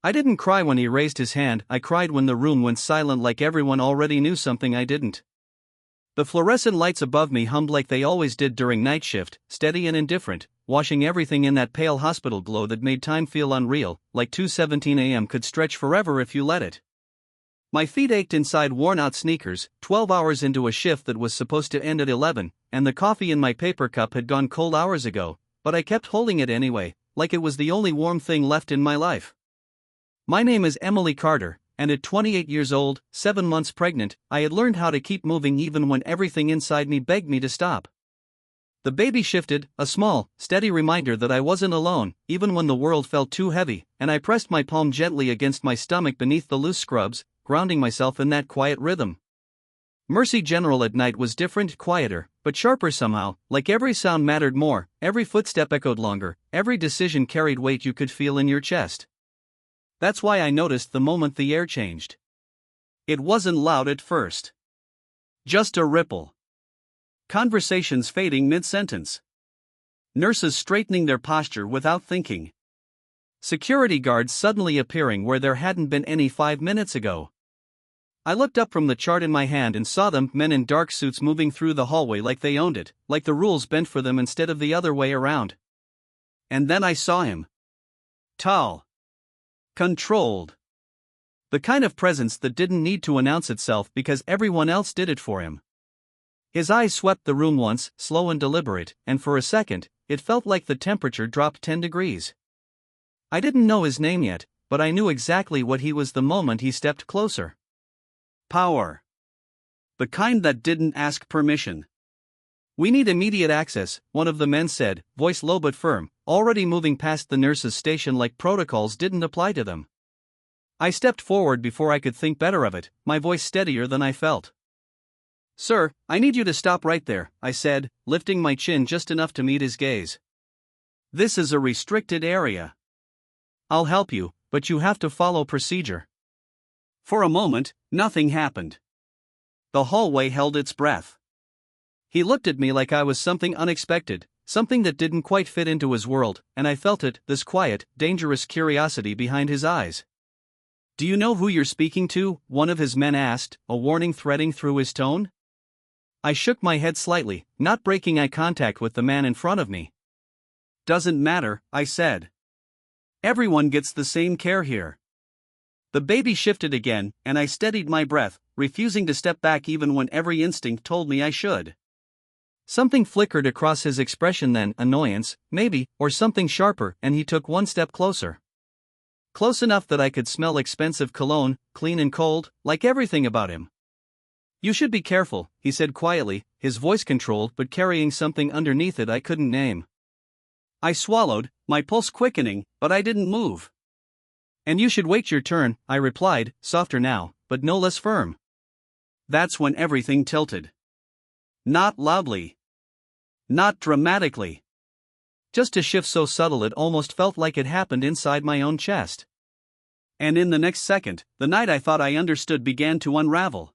I didn't cry when he raised his hand, I cried when the room went silent like everyone already knew something I didn't. The fluorescent lights above me hummed like they always did during night shift, steady and indifferent, washing everything in that pale hospital glow that made time feel unreal, like 2:17 a.m. could stretch forever if you let it. My feet ached inside worn-out sneakers, 12 hours into a shift that was supposed to end at 11, and the coffee in my paper cup had gone cold hours ago, but I kept holding it anyway, like it was the only warm thing left in my life. My name is Emily Carter, and at 28 years old, 7 months pregnant, I had learned how to keep moving even when everything inside me begged me to stop. The baby shifted, a small, steady reminder that I wasn't alone, even when the world felt too heavy, and I pressed my palm gently against my stomach beneath the loose scrubs, grounding myself in that quiet rhythm. Mercy General at night was different, quieter, but sharper somehow, like every sound mattered more, every footstep echoed longer, every decision carried weight you could feel in your chest. That's why I noticed the moment the air changed. It wasn't loud at first. Just a ripple. Conversations fading mid-sentence. Nurses straightening their posture without thinking. Security guards suddenly appearing where there hadn't been any 5 minutes ago. I looked up from the chart in my hand and saw them, men in dark suits moving through the hallway like they owned it, like the rules bent for them instead of the other way around. And then I saw him. Tall. Controlled. The kind of presence that didn't need to announce itself because everyone else did it for him. His eyes swept the room once, slow and deliberate, and for a second, it felt like the temperature dropped 10 degrees. I didn't know his name yet, but I knew exactly what he was the moment he stepped closer. Power. The kind that didn't ask permission. "We need immediate access," one of the men said, voice low but firm, already moving past the nurse's station like protocols didn't apply to them. I stepped forward before I could think better of it, my voice steadier than I felt. "Sir, I need you to stop right there," I said, lifting my chin just enough to meet his gaze. "This is a restricted area. I'll help you, but you have to follow procedure." For a moment, nothing happened. The hallway held its breath. He looked at me like I was something unexpected, something that didn't quite fit into his world, and I felt it, this quiet, dangerous curiosity behind his eyes. "Do you know who you're speaking to?" one of his men asked, a warning threading through his tone. I shook my head slightly, not breaking eye contact with the man in front of me. "Doesn't matter," I said. "Everyone gets the same care here." The baby shifted again, and I steadied my breath, refusing to step back even when every instinct told me I should. Something flickered across his expression then, annoyance, maybe, or something sharper, and he took one step closer. Close enough that I could smell expensive cologne, clean and cold, like everything about him. "You should be careful," he said quietly, his voice controlled but carrying something underneath it I couldn't name. I swallowed, my pulse quickening, but I didn't move. "And you should wait your turn," I replied, softer now, but no less firm. That's when everything tilted. Not loudly. Not dramatically. Just a shift so subtle it almost felt like it happened inside my own chest. And in the next second, the night I thought I understood began to unravel.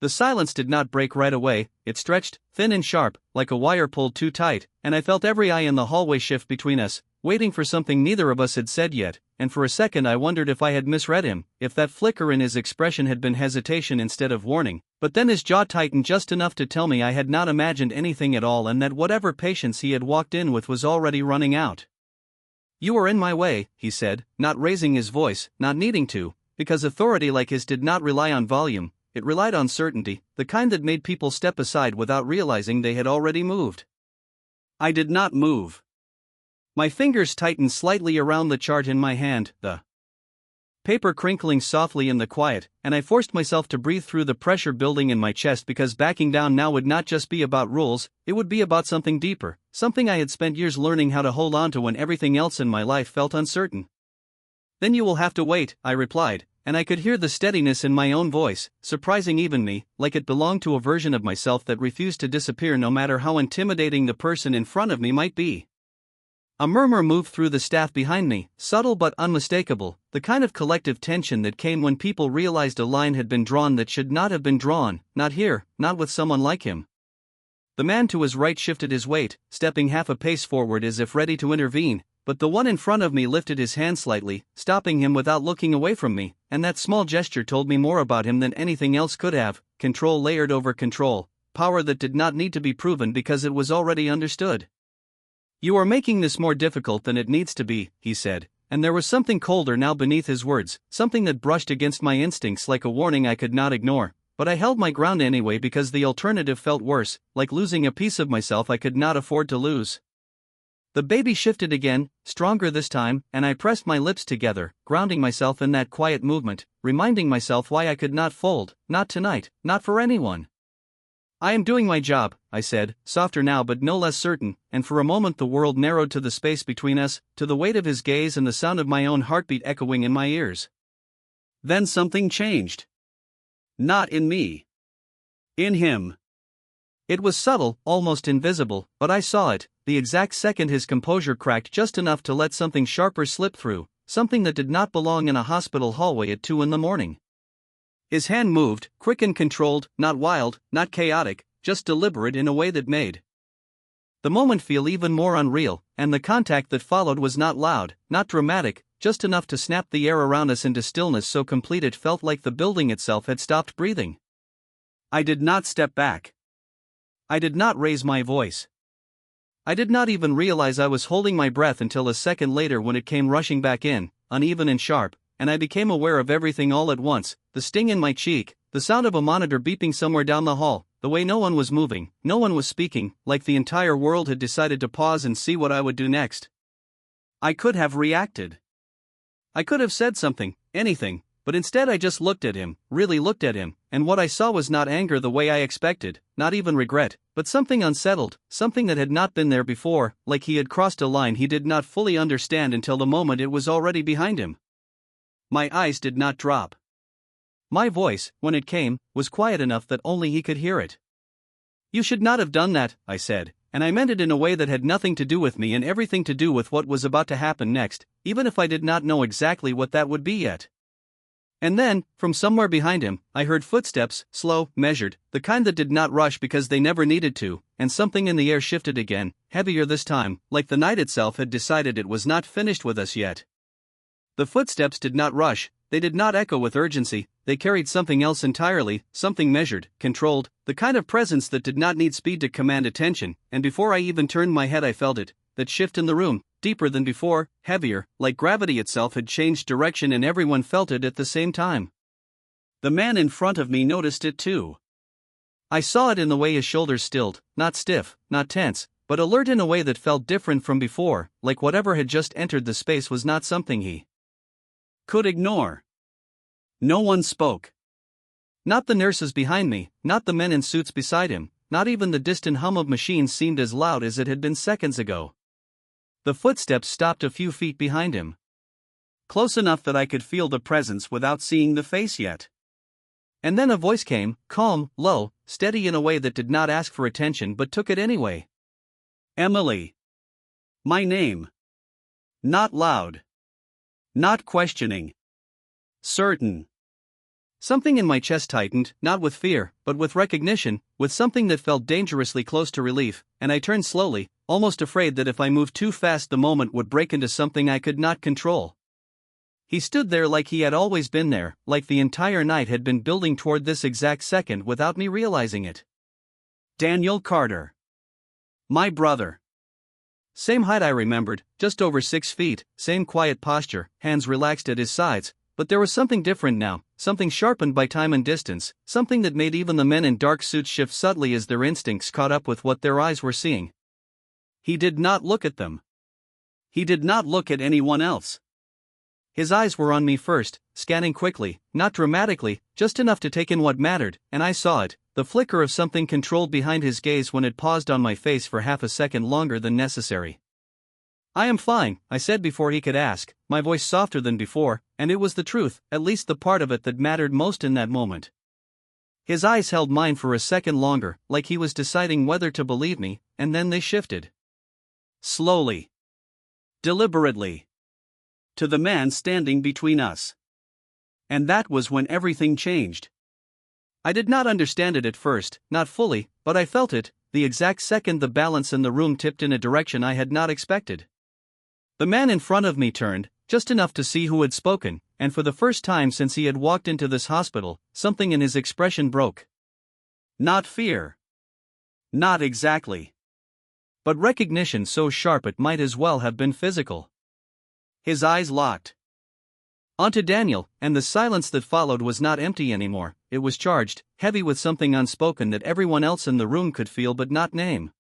The silence did not break right away, it stretched, thin and sharp, like a wire pulled too tight, and I felt every eye in the hallway shift between us, waiting for something neither of us had said yet, and for a second I wondered if I had misread him, if that flicker in his expression had been hesitation instead of warning, but then his jaw tightened just enough to tell me I had not imagined anything at all and that whatever patience he had walked in with was already running out. "You are in my way," he said, not raising his voice, not needing to, because authority like his did not rely on volume, it relied on certainty, the kind that made people step aside without realizing they had already moved. I did not move. My fingers tightened slightly around the chart in my hand, the paper crinkling softly in the quiet, and I forced myself to breathe through the pressure building in my chest because backing down now would not just be about rules, it would be about something deeper, something I had spent years learning how to hold on to when everything else in my life felt uncertain. "Then you will have to wait," I replied, and I could hear the steadiness in my own voice, surprising even me, like it belonged to a version of myself that refused to disappear no matter how intimidating the person in front of me might be. A murmur moved through the staff behind me, subtle but unmistakable, the kind of collective tension that came when people realized a line had been drawn that should not have been drawn, not here, not with someone like him. The man to his right shifted his weight, stepping half a pace forward as if ready to intervene, but the one in front of me lifted his hand slightly, stopping him without looking away from me, and that small gesture told me more about him than anything else could have: control layered over control, power that did not need to be proven because it was already understood. "You are making this more difficult than it needs to be," he said, and there was something colder now beneath his words, something that brushed against my instincts like a warning I could not ignore, but I held my ground anyway because the alternative felt worse, like losing a piece of myself I could not afford to lose. The baby shifted again, stronger this time, and I pressed my lips together, grounding myself in that quiet movement, reminding myself why I could not fold, not tonight, not for anyone. "I am doing my job," I said, softer now but no less certain, and for a moment the world narrowed to the space between us, to the weight of his gaze and the sound of my own heartbeat echoing in my ears. Then something changed. Not in me. In him. It was subtle, almost invisible, but I saw it, the exact second his composure cracked just enough to let something sharper slip through, something that did not belong in a hospital hallway at 2 a.m. His hand moved, quick and controlled, not wild, not chaotic, just deliberate in a way that made the moment feel even more unreal, and the contact that followed was not loud, not dramatic, just enough to snap the air around us into stillness so complete it felt like the building itself had stopped breathing. I did not step back. I did not raise my voice. I did not even realize I was holding my breath until a second later when it came rushing back in, uneven and sharp, and I became aware of everything all at once: the sting in my cheek, the sound of a monitor beeping somewhere down the hall, the way no one was moving, no one was speaking, like the entire world had decided to pause and see what I would do next. I could have reacted. I could have said something, anything, but instead I just looked at him, really looked at him, and what I saw was not anger the way I expected, not even regret, but something unsettled, something that had not been there before, like he had crossed a line he did not fully understand until the moment it was already behind him. My eyes did not drop. My voice, when it came, was quiet enough that only he could hear it. "You should not have done that," I said, and I meant it in a way that had nothing to do with me and everything to do with what was about to happen next, even if I did not know exactly what that would be yet. And then, from somewhere behind him, I heard footsteps, slow, measured, the kind that did not rush because they never needed to, and something in the air shifted again, heavier this time, like the night itself had decided it was not finished with us yet. The footsteps did not rush, they did not echo with urgency, they carried something else entirely, something measured, controlled, the kind of presence that did not need speed to command attention, and before I even turned my head I felt it, that shift in the room, deeper than before, heavier, like gravity itself had changed direction and everyone felt it at the same time. The man in front of me noticed it too. I saw it in the way his shoulders stilled, not stiff, not tense, but alert in a way that felt different from before, like whatever had just entered the space was not something he could ignore. No one spoke. Not the nurses behind me, not the men in suits beside him, not even the distant hum of machines seemed as loud as it had been seconds ago. The footsteps stopped a few feet behind him. Close enough that I could feel the presence without seeing the face yet. And then a voice came, calm, low, steady in a way that did not ask for attention but took it anyway. "Emily." My name. Not loud. Not questioning. Certain. Something in my chest tightened, not with fear, but with recognition, with something that felt dangerously close to relief, and I turned slowly, almost afraid that if I moved too fast the moment would break into something I could not control. He stood there like he had always been there, like the entire night had been building toward this exact second without me realizing it. Daniel Carter. My brother. Same height I remembered, just over 6 feet, same quiet posture, hands relaxed at his sides, but there was something different now, something sharpened by time and distance, something that made even the men in dark suits shift subtly as their instincts caught up with what their eyes were seeing. He did not look at them. He did not look at anyone else. His eyes were on me first, scanning quickly, not dramatically, just enough to take in what mattered, and I saw it, the flicker of something controlled behind his gaze when it paused on my face for half a second longer than necessary. "I am fine," I said before he could ask, my voice softer than before, and it was the truth, at least the part of it that mattered most in that moment. His eyes held mine for a second longer, like he was deciding whether to believe me, and then they shifted. Slowly. Deliberately. To the man standing between us. And that was when everything changed. I did not understand it at first, not fully, but I felt it, the exact second the balance in the room tipped in a direction I had not expected. The man in front of me turned, just enough to see who had spoken, and for the first time since he had walked into this hospital, something in his expression broke. Not fear. Not exactly. But recognition so sharp it might as well have been physical. His eyes locked onto Daniel, and the silence that followed was not empty anymore, it was charged, heavy with something unspoken that everyone else in the room could feel but not name.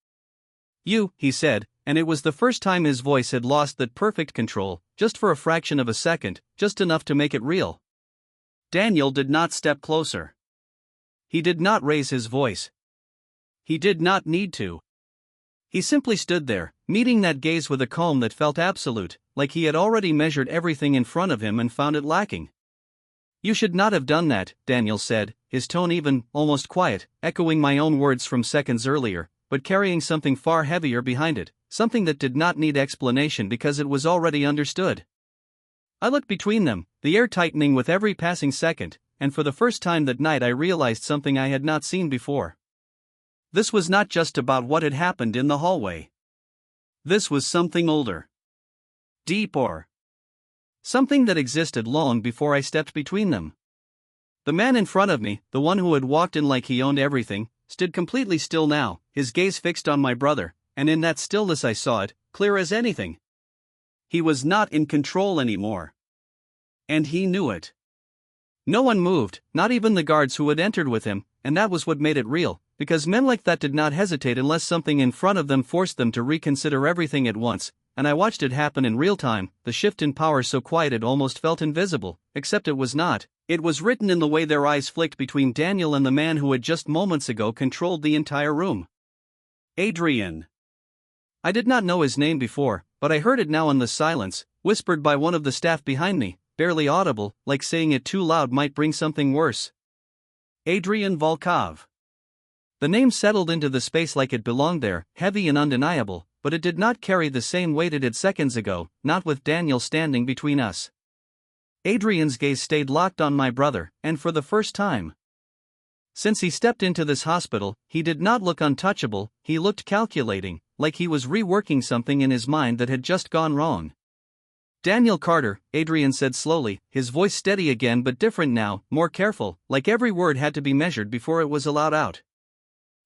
You, he said, and it was the first time his voice had lost that perfect control, just for a fraction of a second, just enough to make it real. Daniel did not step closer. He did not raise his voice. He did not need to. He simply stood there, meeting that gaze with a calm that felt absolute, like he had already measured everything in front of him and found it lacking. You should not have done that, Daniel said, his tone even, almost quiet, echoing my own words from seconds earlier, but carrying something far heavier behind it, something that did not need explanation because it was already understood. I looked between them, the air tightening with every passing second, and for the first time that night I realized something I had not seen before. This was not just about what had happened in the hallway. This was something older. Deeper. Something that existed long before I stepped between them. The man in front of me, the one who had walked in like he owned everything, stood completely still now, his gaze fixed on my brother, and in that stillness I saw it, clear as anything. He was not in control anymore. And he knew it. No one moved, not even the guards who had entered with him, and that was what made it real, because men like that did not hesitate unless something in front of them forced them to reconsider everything at once, and I watched it happen in real time, the shift in power so quiet it almost felt invisible, except it was not. It was written in the way their eyes flicked between Daniel and the man who had just moments ago controlled the entire room. Adrian. I did not know his name before, but I heard it now in the silence, whispered by one of the staff behind me, barely audible, like saying it too loud might bring something worse. Adrian Volkov. The name settled into the space like it belonged there, heavy and undeniable, but it did not carry the same weight it did seconds ago, not with Daniel standing between us. Adrian's gaze stayed locked on my brother, and for the first time since he stepped into this hospital, he did not look untouchable, he looked calculating, like he was reworking something in his mind that had just gone wrong. Daniel Carter, Adrian said slowly, his voice steady again but different now, more careful, like every word had to be measured before it was allowed out.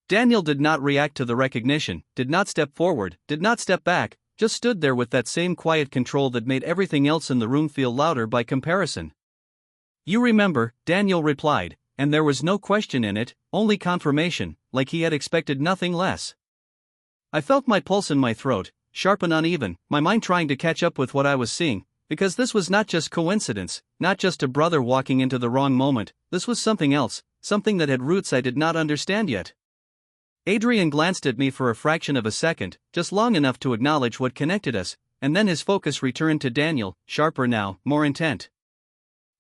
Daniel did not react to the recognition, did not step forward, did not step back, just stood there with that same quiet control that made everything else in the room feel louder by comparison. You remember, Daniel replied, and there was no question in it, only confirmation, like he had expected nothing less. I felt my pulse in my throat, sharp and uneven, my mind trying to catch up with what I was seeing, because this was not just coincidence, not just a brother walking into the wrong moment, this was something else, something that had roots I did not understand yet. Adrian glanced at me for a fraction of a second, just long enough to acknowledge what connected us, and then his focus returned to Daniel, sharper now, more intent.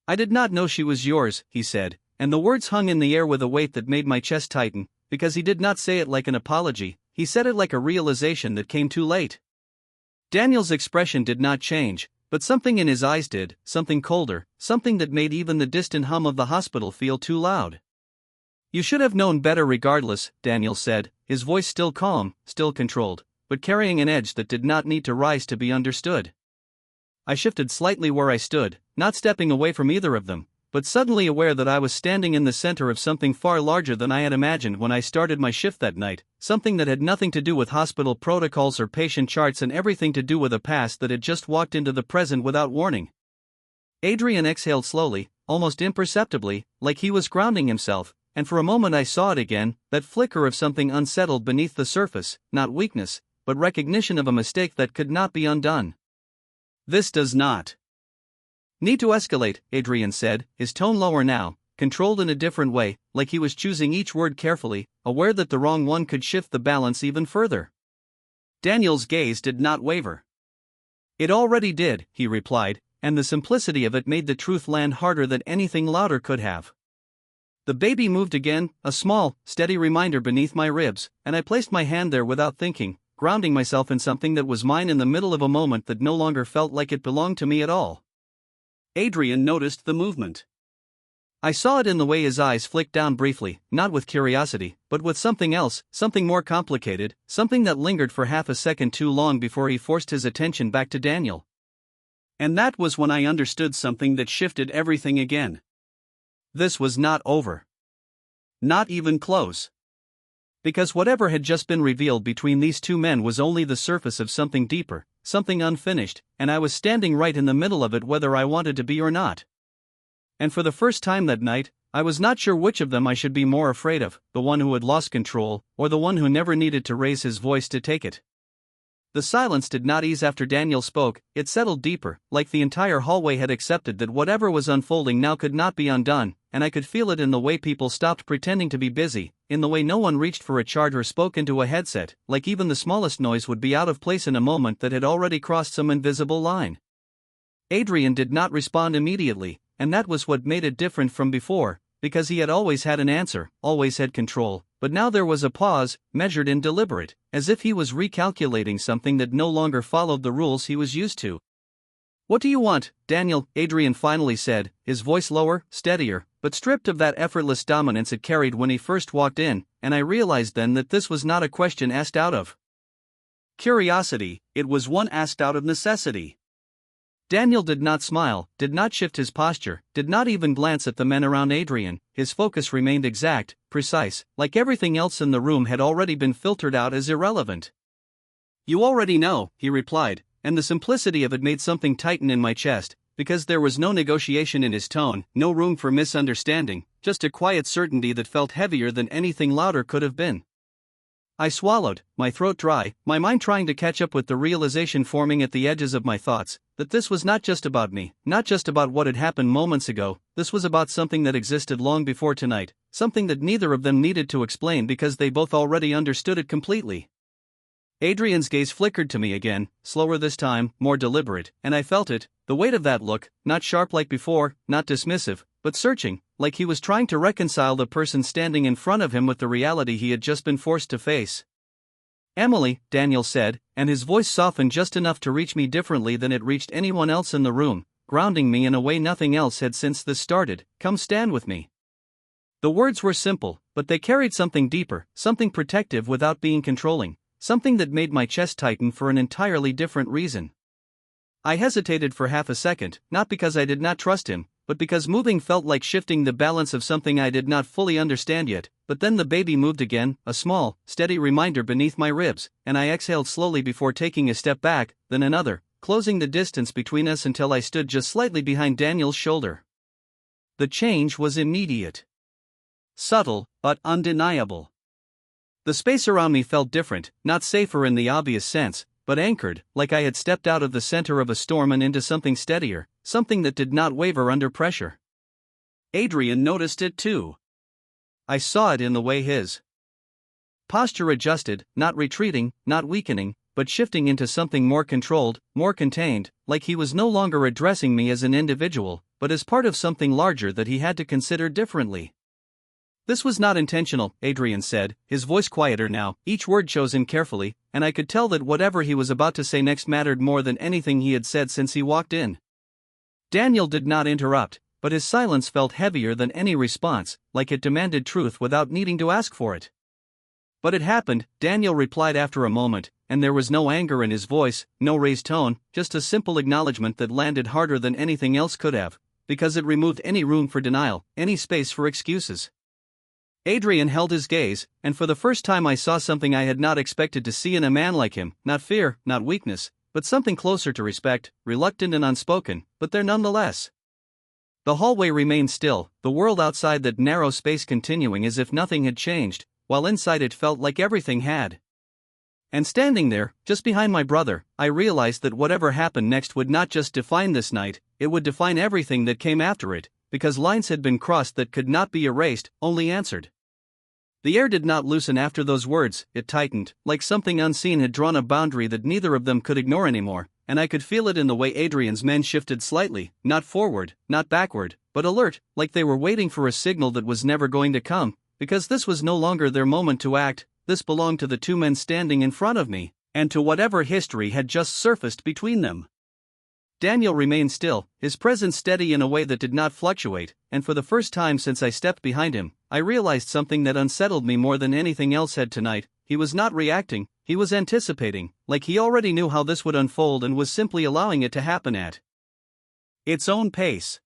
I did not know she was yours, he said, and the words hung in the air with a weight that made my chest tighten, because he did not say it like an apology, he said it like a realization that came too late. Daniel's expression did not change, but something in his eyes did, something colder, something that made even the distant hum of the hospital feel too loud. You should have known better regardless, Daniel said, his voice still calm, still controlled, but carrying an edge that did not need to rise to be understood. I shifted slightly where I stood, not stepping away from either of them, but suddenly aware that I was standing in the center of something far larger than I had imagined when I started my shift that night, something that had nothing to do with hospital protocols or patient charts and everything to do with a past that had just walked into the present without warning. Adrian exhaled slowly, almost imperceptibly, like he was grounding himself, and for a moment I saw it again, that flicker of something unsettled beneath the surface, not weakness, but recognition of a mistake that could not be undone. This does not need to escalate, Adrian said, his tone lower now, controlled in a different way, like he was choosing each word carefully, aware that the wrong one could shift the balance even further. Daniel's gaze did not waver. It already did, he replied, and the simplicity of it made the truth land harder than anything louder could have. The baby moved again, a small, steady reminder beneath my ribs, and I placed my hand there without thinking, grounding myself in something that was mine in the middle of a moment that no longer felt like it belonged to me at all. Adrian noticed the movement. I saw it in the way his eyes flicked down briefly, not with curiosity, but with something else, something more complicated, something that lingered for half a second too long before he forced his attention back to Daniel. And that was when I understood something that shifted everything again. This was not over. Not even close. Because whatever had just been revealed between these two men was only the surface of something deeper, something unfinished, and I was standing right in the middle of it whether I wanted to be or not. And for the first time that night, I was not sure which of them I should be more afraid of, the one who had lost control, or the one who never needed to raise his voice to take it. The silence did not ease after Daniel spoke, it settled deeper, like the entire hallway had accepted that whatever was unfolding now could not be undone, and I could feel it in the way people stopped pretending to be busy, in the way no one reached for a chart or spoke into a headset, like even the smallest noise would be out of place in a moment that had already crossed some invisible line. Adrian did not respond immediately, and that was what made it different from before, because he had always had an answer, always had control, but now there was a pause, measured and deliberate, as if he was recalculating something that no longer followed the rules he was used to. "What do you want, Daniel?" Adrian finally said, his voice lower, steadier, but stripped of that effortless dominance it carried when he first walked in, and I realized then that this was not a question asked out of curiosity, it was one asked out of necessity. Daniel did not smile, did not shift his posture, did not even glance at the men around Adrian. His focus remained exact, precise, like everything else in the room had already been filtered out as irrelevant. "You already know," he replied, and the simplicity of it made something tighten in my chest, because there was no negotiation in his tone, no room for misunderstanding, just a quiet certainty that felt heavier than anything louder could have been. I swallowed, my throat dry, my mind trying to catch up with the realization forming at the edges of my thoughts, that this was not just about me, not just about what had happened moments ago, this was about something that existed long before tonight, something that neither of them needed to explain because they both already understood it completely. Adrian's gaze flickered to me again, slower this time, more deliberate, and I felt it, the weight of that look, not sharp like before, not dismissive, but searching, like he was trying to reconcile the person standing in front of him with the reality he had just been forced to face. "Emily," Daniel said, and his voice softened just enough to reach me differently than it reached anyone else in the room, grounding me in a way nothing else had since this started. "Come stand with me." The words were simple, but they carried something deeper, something protective without being controlling, something that made my chest tighten for an entirely different reason. I hesitated for half a second, not because I did not trust him, but because moving felt like shifting the balance of something I did not fully understand yet. But then the baby moved again, a small, steady reminder beneath my ribs, and I exhaled slowly before taking a step back, then another, closing the distance between us until I stood just slightly behind Daniel's shoulder. The change was immediate. Subtle, but undeniable. The space around me felt different, not safer in the obvious sense, but anchored, like I had stepped out of the center of a storm and into something steadier, something that did not waver under pressure. Adrian noticed it too. I saw it in the way his posture adjusted, not retreating, not weakening, but shifting into something more controlled, more contained, like he was no longer addressing me as an individual, but as part of something larger that he had to consider differently. "This was not intentional," Adrian said, his voice quieter now, each word chosen carefully, and I could tell that whatever he was about to say next mattered more than anything he had said since he walked in. Daniel did not interrupt, but his silence felt heavier than any response, like it demanded truth without needing to ask for it. "But it happened," Daniel replied after a moment, and there was no anger in his voice, no raised tone, just a simple acknowledgement that landed harder than anything else could have, because it removed any room for denial, any space for excuses. Adrian held his gaze, and for the first time I saw something I had not expected to see in a man like him, not fear, not weakness, but something closer to respect, reluctant and unspoken, but there nonetheless. The hallway remained still, the world outside that narrow space continuing as if nothing had changed, while inside it felt like everything had. And standing there, just behind my brother, I realized that whatever happened next would not just define this night, it would define everything that came after it, because lines had been crossed that could not be erased, only answered. The air did not loosen after those words, it tightened, like something unseen had drawn a boundary that neither of them could ignore anymore, and I could feel it in the way Adrian's men shifted slightly, not forward, not backward, but alert, like they were waiting for a signal that was never going to come, because this was no longer their moment to act, this belonged to the two men standing in front of me, and to whatever history had just surfaced between them. Daniel remained still, his presence steady in a way that did not fluctuate, and for the first time since I stepped behind him, I realized something that unsettled me more than anything else had tonight. He was not reacting, he was anticipating, like he already knew how this would unfold and was simply allowing it to happen at its own pace.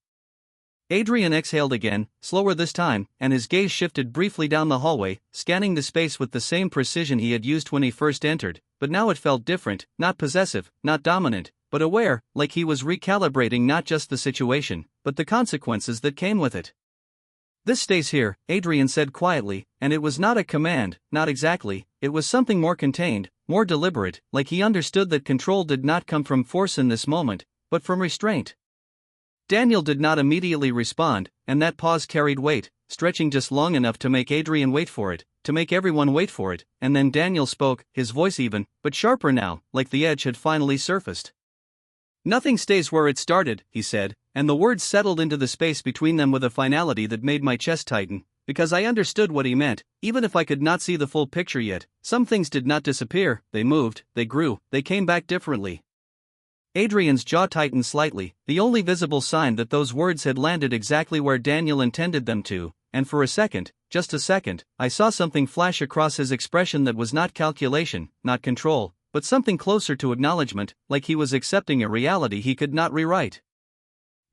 Adrian exhaled again, slower this time, and his gaze shifted briefly down the hallway, scanning the space with the same precision he had used when he first entered, but now it felt different, not possessive, not dominant, but aware, like he was recalibrating not just the situation, but the consequences that came with it. "This stays here," Adrian said quietly, and it was not a command, not exactly, it was something more contained, more deliberate, like he understood that control did not come from force in this moment, but from restraint. Daniel did not immediately respond, and that pause carried weight, stretching just long enough to make Adrian wait for it, to make everyone wait for it, and then Daniel spoke, his voice even, but sharper now, like the edge had finally surfaced. "Nothing stays where it started," he said, and the words settled into the space between them with a finality that made my chest tighten, because I understood what he meant, even if I could not see the full picture yet. Some things did not disappear, they moved, they grew, they came back differently. Adrian's jaw tightened slightly, the only visible sign that those words had landed exactly where Daniel intended them to, and for a second, just a second, I saw something flash across his expression that was not calculation, not control, but something closer to acknowledgement, like he was accepting a reality he could not rewrite.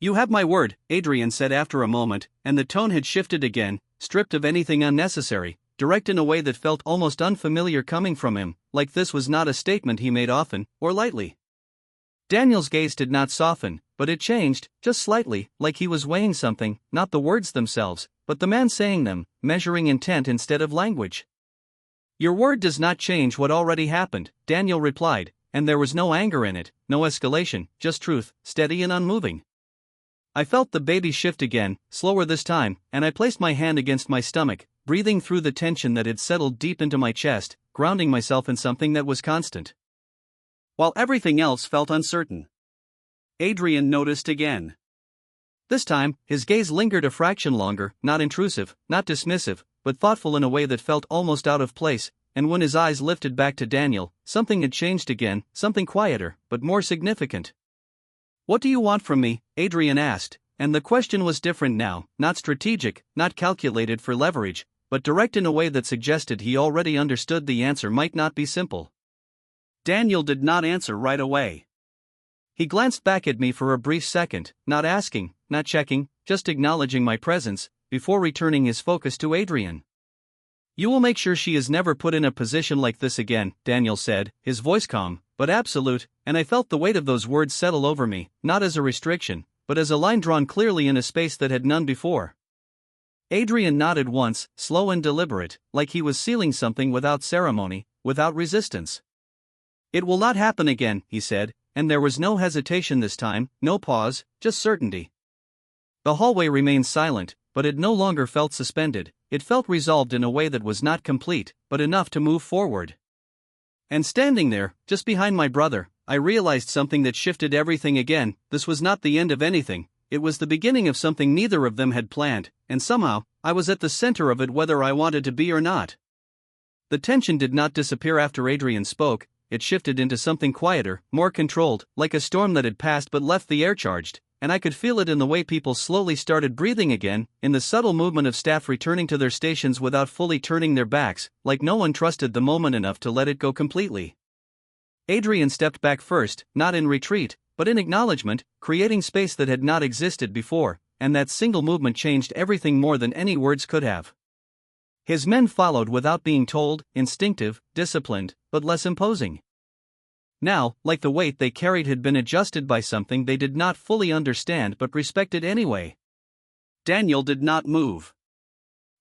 "You have my word," Adrian said after a moment, and the tone had shifted again, stripped of anything unnecessary, direct in a way that felt almost unfamiliar coming from him, like this was not a statement he made often, or lightly. Daniel's gaze did not soften, but it changed, just slightly, like he was weighing something, not the words themselves, but the man saying them, measuring intent instead of language. "Your word does not change what already happened," Daniel replied, and there was no anger in it, no escalation, just truth, steady and unmoving. I felt the baby shift again, slower this time, and I placed my hand against my stomach, breathing through the tension that had settled deep into my chest, grounding myself in something that was constant, while everything else felt uncertain. Adrian noticed again. This time, his gaze lingered a fraction longer, not intrusive, not dismissive, but thoughtful in a way that felt almost out of place, and when his eyes lifted back to Daniel, something had changed again, something quieter, but more significant. "What do you want from me?" Adrian asked, and the question was different now, not strategic, not calculated for leverage, but direct in a way that suggested he already understood the answer might not be simple. Daniel did not answer right away. He glanced back at me for a brief second, not asking, not checking, just acknowledging my presence, before returning his focus to Adrian. "You will make sure she is never put in a position like this again," Daniel said, his voice calm, but absolute, and I felt the weight of those words settle over me, not as a restriction, but as a line drawn clearly in a space that had none before. Adrian nodded once, slow and deliberate, like he was sealing something without ceremony, without resistance. "It will not happen again," he said, and there was no hesitation this time, no pause, just certainty. The hallway remained silent, but it no longer felt suspended, it felt resolved in a way that was not complete, but enough to move forward. And standing there, just behind my brother, I realized something that shifted everything again. This was not the end of anything, it was the beginning of something neither of them had planned, and somehow, I was at the center of it whether I wanted to be or not. The tension did not disappear after Adrian spoke, it shifted into something quieter, more controlled, like a storm that had passed but left the air charged, and I could feel it in the way people slowly started breathing again, in the subtle movement of staff returning to their stations without fully turning their backs, like no one trusted the moment enough to let it go completely. Adrian stepped back first, not in retreat, but in acknowledgement, creating space that had not existed before, and that single movement changed everything more than any words could have. His men followed without being told, instinctive, disciplined, but less imposing. Now, like the weight they carried had been adjusted by something they did not fully understand but respected anyway. Daniel did not move.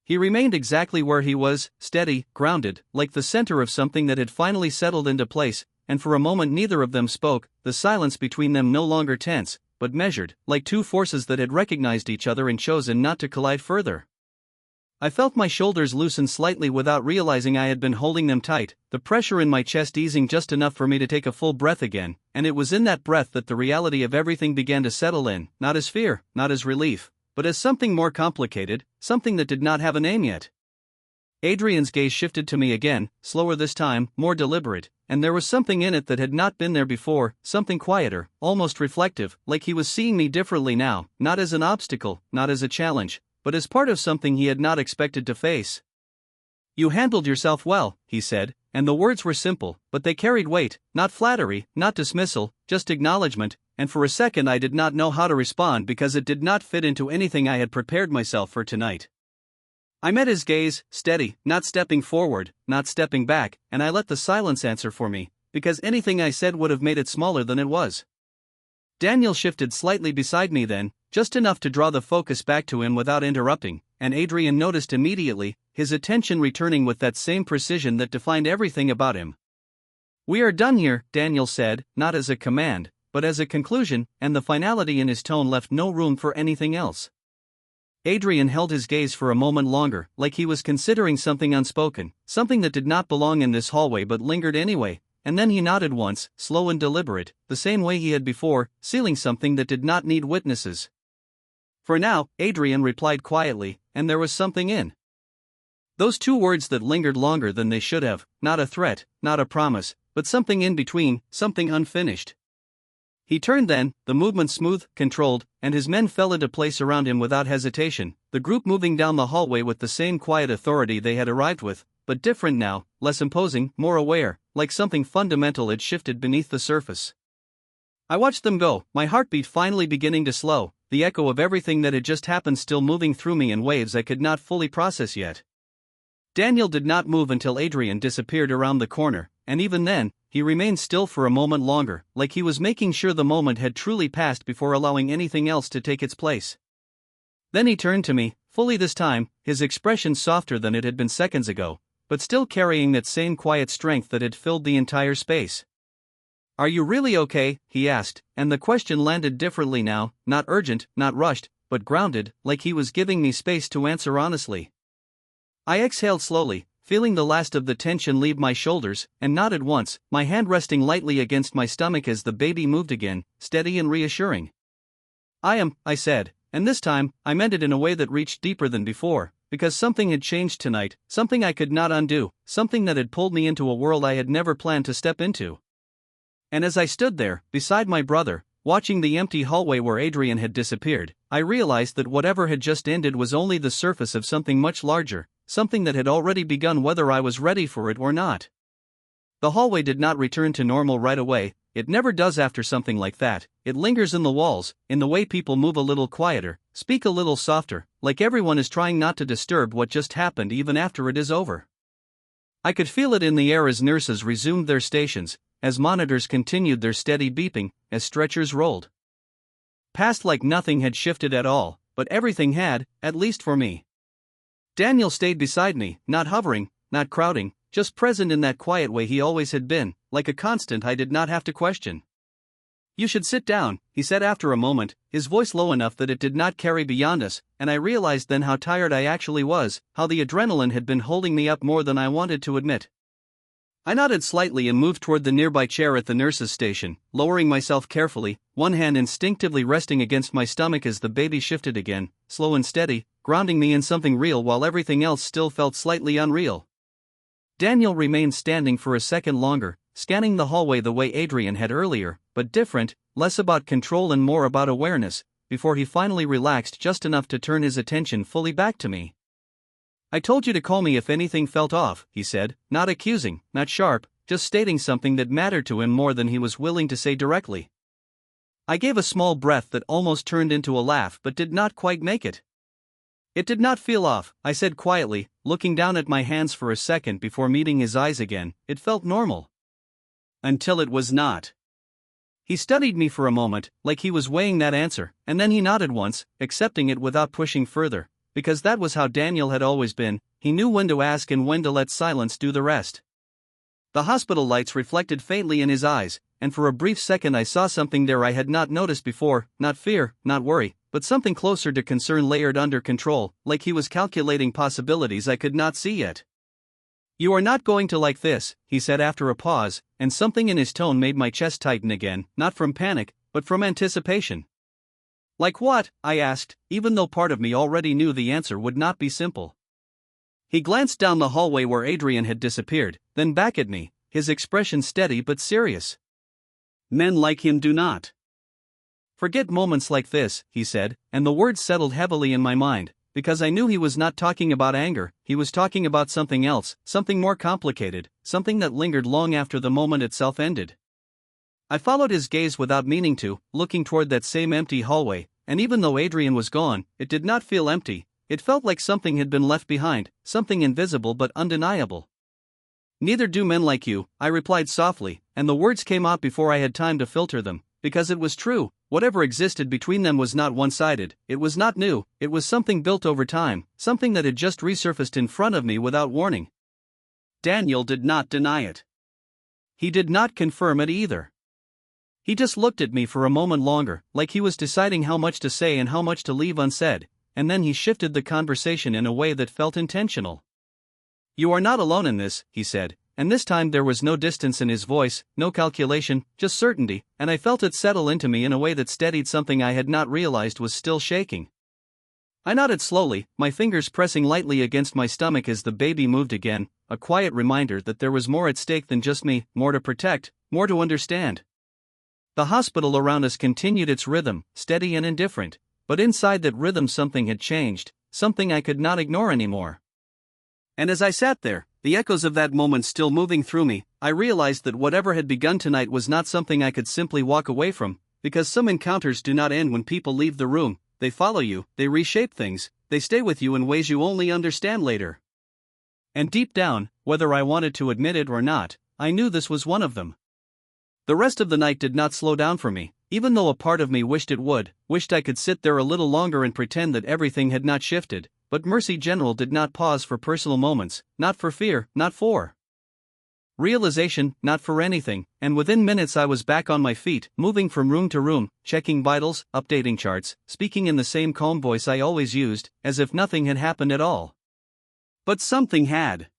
He remained exactly where he was, steady, grounded, like the center of something that had finally settled into place, and for a moment neither of them spoke, the silence between them no longer tense, but measured, like two forces that had recognized each other and chosen not to collide further. I felt my shoulders loosen slightly without realizing I had been holding them tight, the pressure in my chest easing just enough for me to take a full breath again, and it was in that breath that the reality of everything began to settle in, not as fear, not as relief, but as something more complicated, something that did not have a name yet. Adrian's gaze shifted to me again, slower this time, more deliberate, and there was something in it that had not been there before, something quieter, almost reflective, like he was seeing me differently now, not as an obstacle, not as a challenge, but as part of something he had not expected to face. "You handled yourself well," he said, and the words were simple, but they carried weight, not flattery, not dismissal, just acknowledgement, and for a second I did not know how to respond because it did not fit into anything I had prepared myself for tonight. I met his gaze, steady, not stepping forward, not stepping back, and I let the silence answer for me, because anything I said would have made it smaller than it was. Daniel shifted slightly beside me then, just enough to draw the focus back to him without interrupting, and Adrian noticed immediately, his attention returning with that same precision that defined everything about him. "We are done here," Daniel said, not as a command, but as a conclusion, and the finality in his tone left no room for anything else. Adrian held his gaze for a moment longer, like he was considering something unspoken, something that did not belong in this hallway but lingered anyway, and then he nodded once, slow and deliberate, the same way he had before, sealing something that did not need witnesses. "For now," Adrian replied quietly, and there was something in those two words that lingered longer than they should have, not a threat, not a promise, but something in between, something unfinished. He turned then, the movement smooth, controlled, and his men fell into place around him without hesitation, the group moving down the hallway with the same quiet authority they had arrived with, but different now, less imposing, more aware, like something fundamental had shifted beneath the surface. I watched them go, my heartbeat finally beginning to slow, the echo of everything that had just happened still moving through me in waves I could not fully process yet. Daniel did not move until Adrian disappeared around the corner, and even then, he remained still for a moment longer, like he was making sure the moment had truly passed before allowing anything else to take its place. Then he turned to me, fully this time, his expression softer than it had been seconds ago, but still carrying that same quiet strength that had filled the entire space. "Are you really okay?" he asked, and the question landed differently now, not urgent, not rushed, but grounded, like he was giving me space to answer honestly. I exhaled slowly, feeling the last of the tension leave my shoulders, and nodded once, my hand resting lightly against my stomach as the baby moved again, steady and reassuring. I said, and this time, I meant it in a way that reached deeper than before, because something had changed tonight, something I could not undo, something that had pulled me into a world I had never planned to step into. And as I stood there, beside my brother, watching the empty hallway where Adrian had disappeared, I realized that whatever had just ended was only the surface of something much larger, something that had already begun whether I was ready for it or not. The hallway did not return to normal right away, it never does after something like that, it lingers in the walls, in the way people move a little quieter, speak a little softer, like everyone is trying not to disturb what just happened even after it is over. I could feel it in the air as nurses resumed their stations, as monitors continued their steady beeping, as stretchers rolled past like nothing had shifted at all, but everything had, at least for me. Daniel stayed beside me, not hovering, not crowding, just present in that quiet way he always had been, like a constant I did not have to question. "You should sit down," he said after a moment, his voice low enough that it did not carry beyond us, and I realized then how tired I actually was, how the adrenaline had been holding me up more than I wanted to admit. I nodded slightly and moved toward the nearby chair at the nurse's station, lowering myself carefully, one hand instinctively resting against my stomach as the baby shifted again, slow and steady, grounding me in something real while everything else still felt slightly unreal. Daniel remained standing for a second longer, scanning the hallway the way Adrian had earlier, but different, less about control and more about awareness, before he finally relaxed just enough to turn his attention fully back to me. "I told you to call me if anything felt off," he said, not accusing, not sharp, just stating something that mattered to him more than he was willing to say directly. I gave a small breath that almost turned into a laugh but did not quite make it. "It did not feel off," I said quietly, looking down at my hands for a second before meeting his eyes again, "it felt normal. Until it was not." He studied me for a moment, like he was weighing that answer, and then he nodded once, accepting it without pushing further. Because that was how Daniel had always been, he knew when to ask and when to let silence do the rest. The hospital lights reflected faintly in his eyes, and for a brief second I saw something there I had not noticed before, not fear, not worry, but something closer to concern layered under control, like he was calculating possibilities I could not see yet. "You are not going to like this," he said after a pause, and something in his tone made my chest tighten again, not from panic, but from anticipation. "Like what?" I asked, even though part of me already knew the answer would not be simple. He glanced down the hallway where Adrian had disappeared, then back at me, his expression steady but serious. Men like him do not forget moments like this, he said, and the words settled heavily in my mind, because I knew he was not talking about anger, he was talking about something else, something more complicated, something that lingered long after the moment itself ended. I followed his gaze without meaning to, looking toward that same empty hallway, and even though Adrian was gone, it did not feel empty. It felt like something had been left behind, something invisible but undeniable. Neither do men like you, I replied softly, and the words came out before I had time to filter them, because it was true. Whatever existed between them was not one-sided, it was not new, it was something built over time, something that had just resurfaced in front of me without warning. Daniel did not deny it. He did not confirm it either. He just looked at me for a moment longer, like he was deciding how much to say and how much to leave unsaid, and then he shifted the conversation in a way that felt intentional. You are not alone in this, he said, and this time there was no distance in his voice, no calculation, just certainty, and I felt it settle into me in a way that steadied something I had not realized was still shaking. I nodded slowly, my fingers pressing lightly against my stomach as the baby moved again, a quiet reminder that there was more at stake than just me, more to protect, more to understand. The hospital around us continued its rhythm, steady and indifferent, but inside that rhythm something had changed, something I could not ignore anymore. And as I sat there, the echoes of that moment still moving through me, I realized that whatever had begun tonight was not something I could simply walk away from, because some encounters do not end when people leave the room, they follow you, they reshape things, they stay with you in ways you only understand later. And deep down, whether I wanted to admit it or not, I knew this was one of them. The rest of the night did not slow down for me, even though a part of me wished it would, wished I could sit there a little longer and pretend that everything had not shifted. But Mercy General did not pause for personal moments, not for fear, not for realization, not for anything, and within minutes I was back on my feet, moving from room to room, checking vitals, updating charts, speaking in the same calm voice I always used, as if nothing had happened at all. But something had.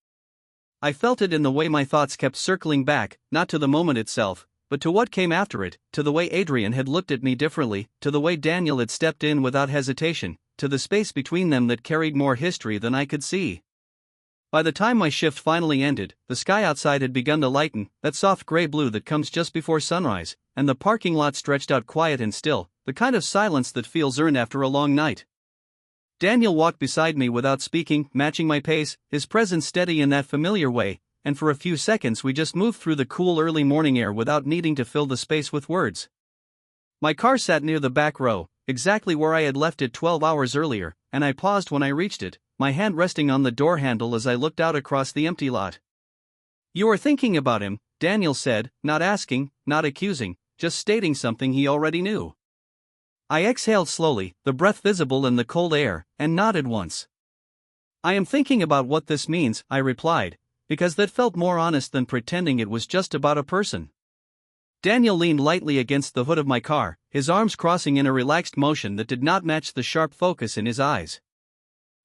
I felt it in the way my thoughts kept circling back, not to the moment itself, but to what came after it, to the way Adrian had looked at me differently, to the way Daniel had stepped in without hesitation, to the space between them that carried more history than I could see. By the time my shift finally ended, the sky outside had begun to lighten, that soft gray blue that comes just before sunrise, and the parking lot stretched out quiet and still, the kind of silence that feels earned after a long night. Daniel walked beside me without speaking, matching my pace, his presence steady in that familiar way, and for a few seconds we just moved through the cool early morning air without needing to fill the space with words. My car sat near the back row, exactly where I had left it 12 hours earlier, and I paused when I reached it, my hand resting on the door handle as I looked out across the empty lot. You are thinking about him, Daniel said, not asking, not accusing, just stating something he already knew. I exhaled slowly, the breath visible in the cold air, and nodded once. I am thinking about what this means, I replied, because that felt more honest than pretending it was just about a person. Daniel leaned lightly against the hood of my car, his arms crossing in a relaxed motion that did not match the sharp focus in his eyes.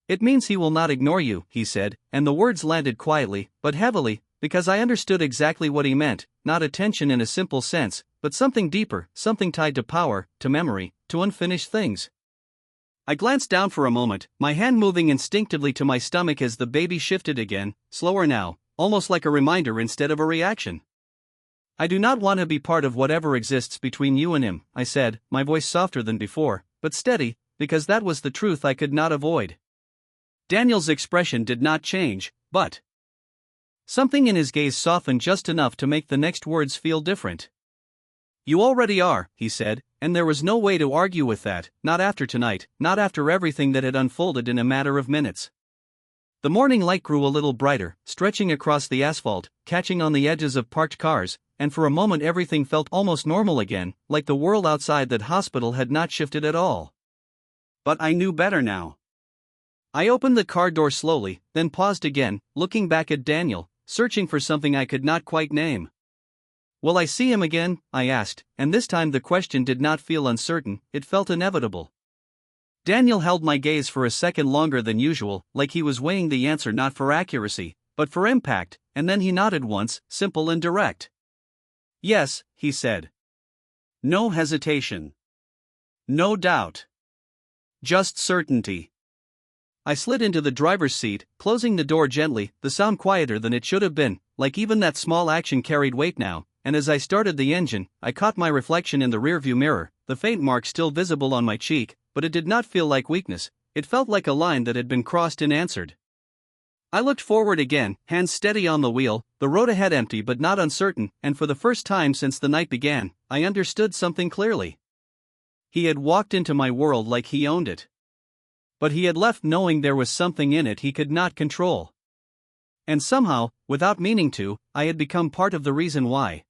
It means he will not ignore you, he said, and the words landed quietly, but heavily, because I understood exactly what he meant, not attention in a simple sense, but something deeper, something tied to power, to memory, to unfinished things. I glanced down for a moment, my hand moving instinctively to my stomach as the baby shifted again, slower now, almost like a reminder instead of a reaction. I do not want to be part of whatever exists between you and him, I said, my voice softer than before, but steady, because that was the truth I could not avoid. Daniel's expression did not change, but something in his gaze softened just enough to make the next words feel different. You already are, he said, and there was no way to argue with that, not after tonight, not after everything that had unfolded in a matter of minutes. The morning light grew a little brighter, stretching across the asphalt, catching on the edges of parked cars, and for a moment everything felt almost normal again, like the world outside that hospital had not shifted at all. But I knew better now. I opened the car door slowly, then paused again, looking back at Daniel, searching for something I could not quite name. Will I see him again? I asked, and this time the question did not feel uncertain, it felt inevitable. Daniel held my gaze for a second longer than usual, like he was weighing the answer not for accuracy, but for impact, and then he nodded once, simple and direct. Yes, he said. No hesitation. No doubt. Just certainty. I slid into the driver's seat, closing the door gently, the sound quieter than it should have been, like even that small action carried weight now, and as I started the engine, I caught my reflection in the rearview mirror, the faint mark still visible on my cheek, but it did not feel like weakness, it felt like a line that had been crossed and answered. I looked forward again, hands steady on the wheel, the road ahead empty but not uncertain, and for the first time since the night began, I understood something clearly. He had walked into my world like he owned it. But he had left knowing there was something in it he could not control. And somehow, without meaning to, I had become part of the reason why.